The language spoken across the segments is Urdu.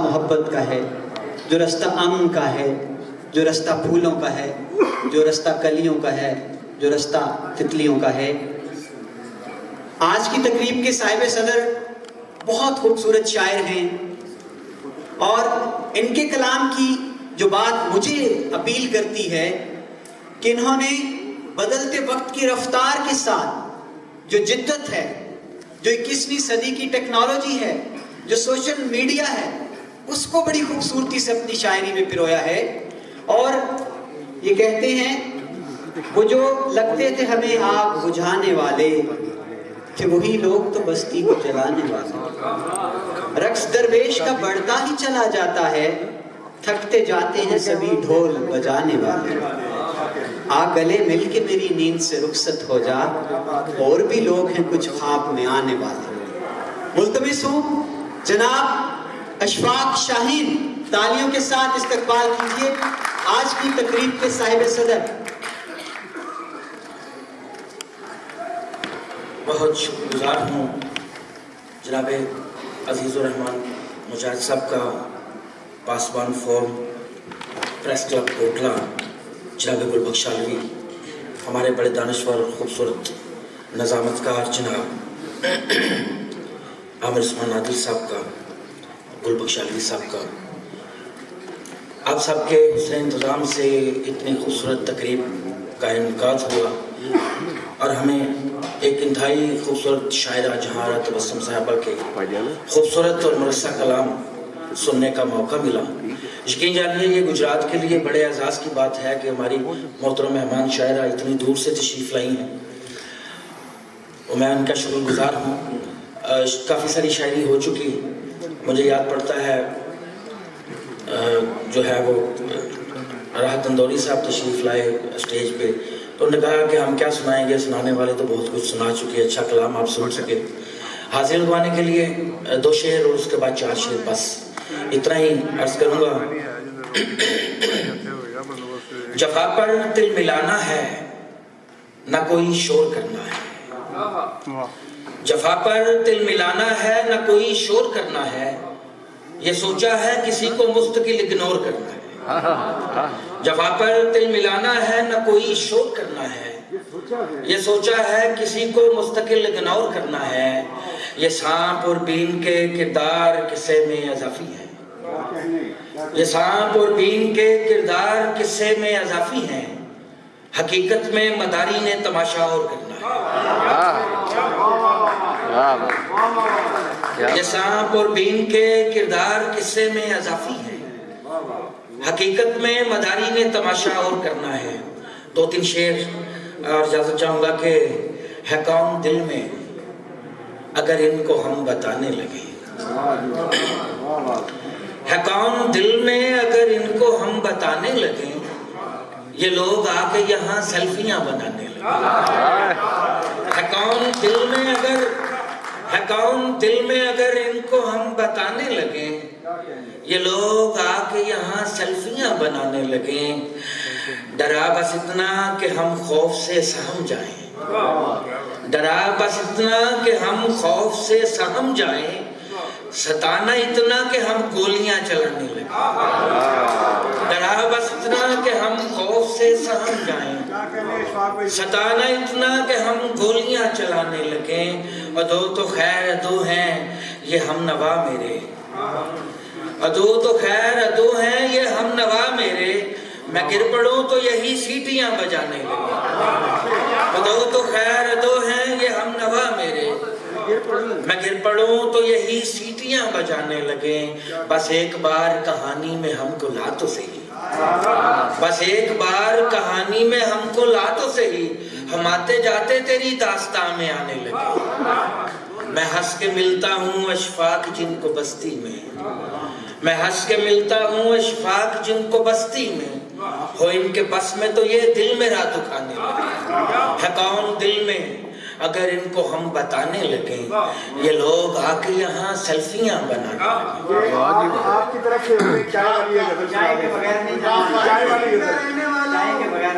محبت کا ہے، جو رستہ امن کا ہے، جو رستہ پھولوں کا ہے، جو رستہ کلیوں کا ہے، جو رستہ تتلیوں کا ہے۔ آج کی تقریب کے صاحب صدر بہت خوبصورت شاعر ہیں، اور ان کے کلام کی جو بات مجھے اپیل کرتی ہے کہ انہوں نے بدلتے وقت کی رفتار کے ساتھ جو جدت ہے، جو 21ویں صدی کی ٹیکنالوجی ہے، جو سوشل میڈیا ہے، اس کو بڑی خوبصورتی سے اپنی شاعری میں پرویا ہے۔ اور یہ کہتے ہیں وہ جو لگتے تھے ہمیں آگ بجھانے والے کہ وہی لوگ تو بستی کو جلانے والے، رقص درویش کا بڑھتا ہی چلا جاتا ہے، تھکتے جاتے ہیں سبھی ڈھول بجانے والے، آ گلے مل کے میری نیند سے رخصت ہو جا، اور بھی لوگ ہیں کچھ خواب میں آنے والے۔ ملتمس ہوں جناب اشفاق شاہین، تالیوں کے ساتھ استقبال کیجیے آج کی تقریب کے صاحب صدر۔ بہت شکر گزار ہوں جناب عزیز الرحمان مجاہد صاحب کا، پاسبان فورم، پریس کلب کوٹلہ، جناب گل بخش عالوی، ہمارے بڑے دانشور اور خوبصورت نظامت کار جناب عامر عثمان عادل صاحب کا، گل بخش عالوی صاحب کا، آپ سب کے حسن انتظام سے اتنی خوبصورت تقریب کا انعقاد ہوا، اور ہمیں ایک انتہائی خوبصورت شاعرہ جہاں تبسم صاحبہ کے خوبصورت اور مرصع کلام سننے کا موقع ملا۔ یقین جانیے یہ گجرات کے لیے بڑے اعزاز کی بات ہے کہ ہماری محترم مہمان شاعرہ اتنی دور سے تشریف لائی ہیں، اور میں ان کا شکر گزار ہوں۔ کافی ساری شاعری ہو چکی، مجھے یاد پڑتا ہے جو ہے وہ راحت اندوری صاحب تشریف لائے اسٹیج پہ، تو انہوں نے کہا کہ ہم کیا سنائیں گے، سنانے والے تو بہت کچھ سنا چکے، اچھا کلام آپ سن سکے۔ حاضر لگوانے کے لیے 2 شعر اور اس کے بعد 4 شعر، بس اتنا ہی عرض کروں گا۔ جفا پر دل ملانا ہے نہ کوئی شور کرنا ہے، جفا پر دل ملانا ہے نہ کوئی شور کرنا ہے، یہ سوچا ہے کسی کو مستقل اگنور کرنا ہے، جفا پر دل ملانا ہے نہ کوئی شور کرنا ہے، یہ سوچا ہے کسی کو مستقل اگنور کرنا ہے، یہ سانپ اور بین کے کردار قصے میں اضافی ہے، یہ سانپ اور بین کے کردار قصے میں اضافی ہیں، حقیقت میں مداری نے تماشا اور کرنا ہے، یہ سانپ اور بین کے کردار قصے میں اضافی ہیں، حقیقت میں مداری نے تماشا اور کرنا ہے۔ 2-3 شعر اور اجازت چاہوں گا کہ ہے کون دل میں اگر ان کو ہم بتانے لگیں، ہے کون دل میں اگر ان کو ہم بتانے لگیں، یہ لوگ آ کے یہاں سیلفیاں بنانے لگیں، ہے کون دل میں اگر، ہے کون دل میں اگر ان کو ہم بتانے لگیں، یہ لوگ آ کے یہاں سیلفیاں بنانے لگیں، ڈرا بس اتنا کہ ہم خوف سے سہم جائیں، ڈرا بس اتنا کہ ہم خوف سے سہم جائیں، ستانا اتنا کہ ہم گولیاں چلانے لگیں، ڈرا بس اتنا کہ ہم خوف سے سہم جائیں، ستانا اتنا کہ ہم گولیاں چلانے لگیں، ادو تو خیر ادو ہیں یہ ہم نوا میرے، ادو تو خیر ادو ہیں یہ ہم نوا میرے، میں گر پڑوں تو یہی سیٹیاں بجانے لگیں، ادو تو خیر ادو ہیں یہ ہم نوا میرے، میں گر پڑوں تو یہی سیٹیاں بجانے لگیں، بس ایک بار کہانی میں ہم کو لا تو صحیح، بس ایک بار کہانی میں ہم کو لا تو صحیح، ہم آتے جاتے تیری داستان میں آنے لگے، میں ہنس کے ملتا ہوں اشفاق جن کو بستی میں، میں ہنس کے ملتا ہوں اشفاق جن کو بستی میں، ہو ان کے بس میں تو یہ دل میرا دکھانے لگے، ہے کون دل میں اگر ان کو ہم بتانے لگیں، یہ لوگ آ کے یہاں سیلفیاں بنانے لگیں۔ آپ کی طرف سے چائے والی ہے، غزل چائے کے بغیر نہیں چائے والی ہے، چائے کے بغیر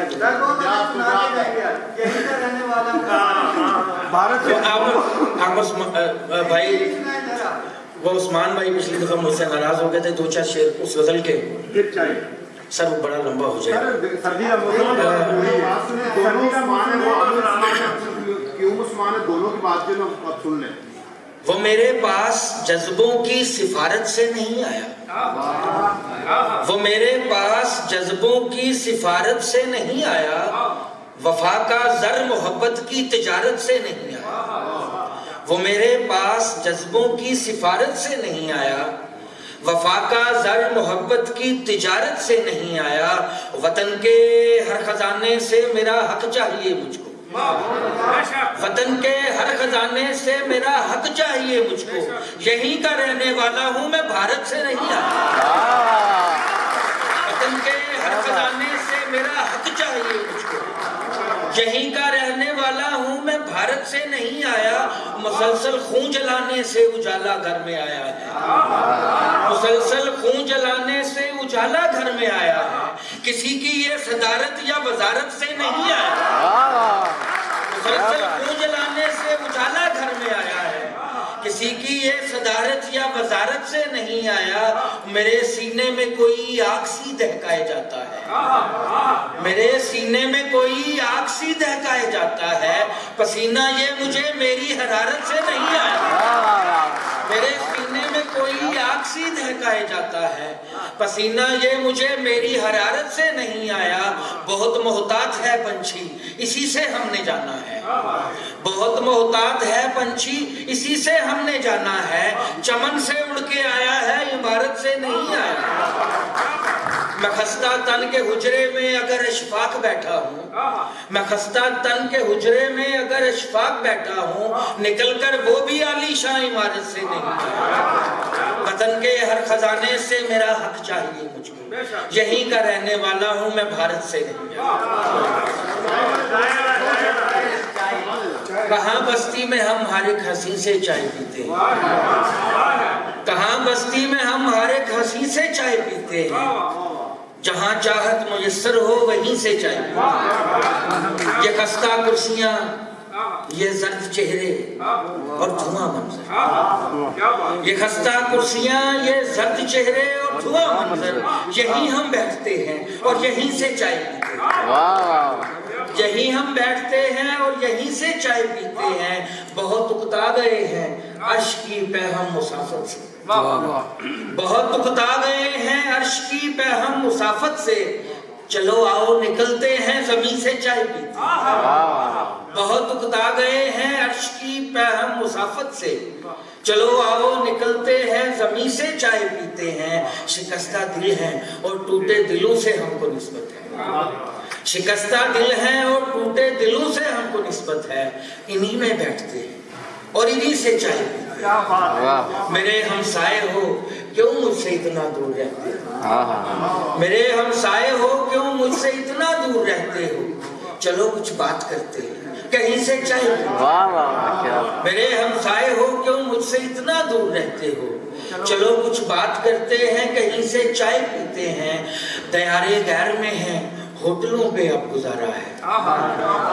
بھارت سے آمر بھائی وہ عثمان بھائی پچھلی دفعہ مجھ سے ناراض ہو گئے تھے، 2-4 شعر اس غزل کے، پھر چائے سر وہ بڑا لمبا ہو جائے گا۔ سردی کا موسم ہے، دونوں عثمان ہے، کیوں عثمان ہے، دونوں کی بات جو ہے نا آپ سن لیں۔ وہ میرے پاس جذبوں کی سفارت سے نہیں آیا، وہ میرے پاس جذبوں کی سفارت سے نہیں آیا، وفا کا زر محبت کی تجارت سے نہیں آیا۔ وہ میرے پاس جذبوں کی سفارت سے نہیں آیا، وفا کا زر محبت کی تجارت سے نہیں آیا، وطن کے ہر خزانے سے میرا حق چاہیے مجھ کو، وطن کے ہر خزانے سے میرا حق چاہیے مجھ کو، یہیں کا رہنے والا ہوں میں بھارت سے نہیں آیا، وطن کے ہر خزانے سے میرا حق چاہیے مجھ کو، یہیں کا رہنے والا ہوں میں بھارت سے نہیں آیا، مسلسل خون جلانے سے اجالا گھر میں آیا ہے، مسلسل خون جلانے سے اجالا گھر میں آیا ہے، کسی کی یہ صدارت یا وزارت سے نہیں آیا، مسلسل خون جلانے سے اجالا گھر میں آیا ہے، کسی کی یہ صدارت یا وزارت سے نہیں آیا، میرے سینے میں کوئی آگ سی دہکائے جاتا ہے، میرے سینے میں کوئی آگ سی دہکائے جاتا ہے، پسینہ یہ مجھے میری حرارت سے نہیں آیا، میرے سینے میں کوئی آگ سی دہکائے جاتا ہے، پسینہ یہ مجھے میری حرارت سے نہیں آیا، بہت محتاط ہے پنچھی اسی سے ہم نے جانا ہے، بہت محتاط ہے پنچھی اسی سے ہم نے جانا ہے، چمن سے اڑ کے آیا ہے عمارت سے نہیں آیا، میں خستہ تن کے حجرے میں اگر اشفاق بیٹھا ہوں، میں خستہ تن کے حجرے میں اگر اشفاق بیٹھا ہوں، نکل کر وہ بھی عالی شان عمارت سے نہیں آیا، وطن کے ہر خزانے سے میرا حق چاہیے مجھ کو، یہیں کا رہنے والا ہوں میں بھارت سے نہیں آیا۔ کہاں بستی میں ہم ہر ایک ہنسی سے چائے پیتے ہیں، کہاں بستی میں ہم ہر ایک ہنسی سے چائے پیتے ہیں، جہاں چاہت میسر ہو وہیں سے چائے پیتے ہیں، یہ خستہ کرسیاں، یہ زرد چہرے اور دھواں منظر، یہ خستہ کرسیاں، یہ زرد چہرے اور دھواں منظر، یہیں ہم بیٹھتے ہیں اور یہیں سے چائے پیتے ہیں، یہیں ہم بیٹھتے ہیں اور یہیں سے چائے پیتے ہیں، بہت اکتا گئے ہیں عرش کی پیہم مسافت سے، بہت اکتا گئے ہیں عرش کی پیہم مسافت سے، چلو آؤ نکلتے ہیں زمین سے چائے پیتے ہیں، بہت اکتا گئے ہیں عرش کی پیہم مسافت سے، چلو آؤ نکلتے ہیں زمین سے چائے پیتے ہیں، شکستہ دل ہیں اور ٹوٹے دلوں سے ہم کو نسبت ہے، شکستہ دل ہیں اور ٹوٹے دلوں سے ہم کو نسبت ہے، انہی میں بیٹھتے ہیں اور انہی سے چائے پیتے ہیں، میرے ہمسائے ہو کیوں مجھ سے اتنا دور رہتے ہو، میرے ہمسائے ہو کیوں مجھ سے اتنا دور رہتے ہو، چلو کچھ بات کرتے ہیں کہیں سے چائے پیتے ہیں، میرے ہمسائے ہو کیوں مجھ سے اتنا دور رہتے ہو، چلو کچھ بات کرتے ہیں کہیں سے چائے پیتے ہیں، دیارے غیر میں ہیں ہوٹلوں پہ اب گزارا ہے،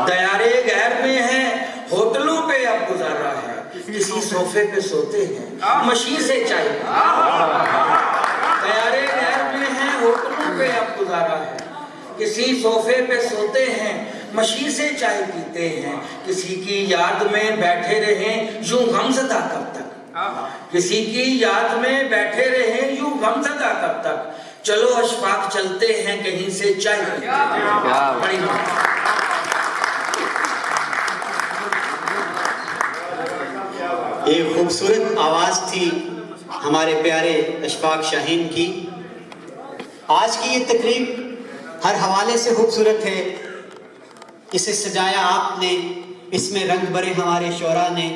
دیارے غیر میں ہیں ہوٹلوں پہ اب گزارا ہے، کسی صوفے پہ سوتے ہیں مشین سے چائے پیتے ہیں، دیارے غیر میں ہیں ہوٹلوں پہ اب گزارا ہے، کسی صوفے پہ سوتے ہیں مشین سے چائے پیتے ہیں، کسی کی یاد میں بیٹھے رہیں یوں غمزدہ کب تک، کسی کی یاد میں بیٹھے رہیں یوں غمزدہ کب تک، چلو اشفاق چلتے ہیں کہیں سے چائے پیتے ہیں، بڑی بات۔ ایک خوبصورت آواز تھی ہمارے پیارے اشفاق شاہین کی۔ آج کی یہ تقریب ہر حوالے سے خوبصورت ہے، اسے سجایا آپ نے، اس میں رنگ بھرے ہمارے شعراء نے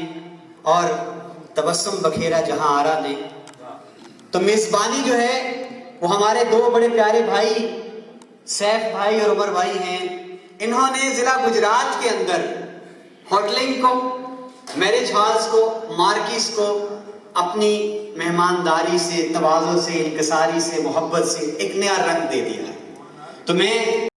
اور تبسم بکھیرا جہاں آرا نے۔ تو میزبانی جو ہے وہ ہمارے دو بڑے پیارے بھائی سیف بھائی اور عمر بھائی ہیں، انہوں نے ضلع گجرات کے اندر ہوٹلنگ کو، میرج ہالز کو، مارکیز کو اپنی مہمانداری سے، تواضع سے، انکساری سے، محبت سے ایک نیا رنگ دے دیا ہے۔ تو میں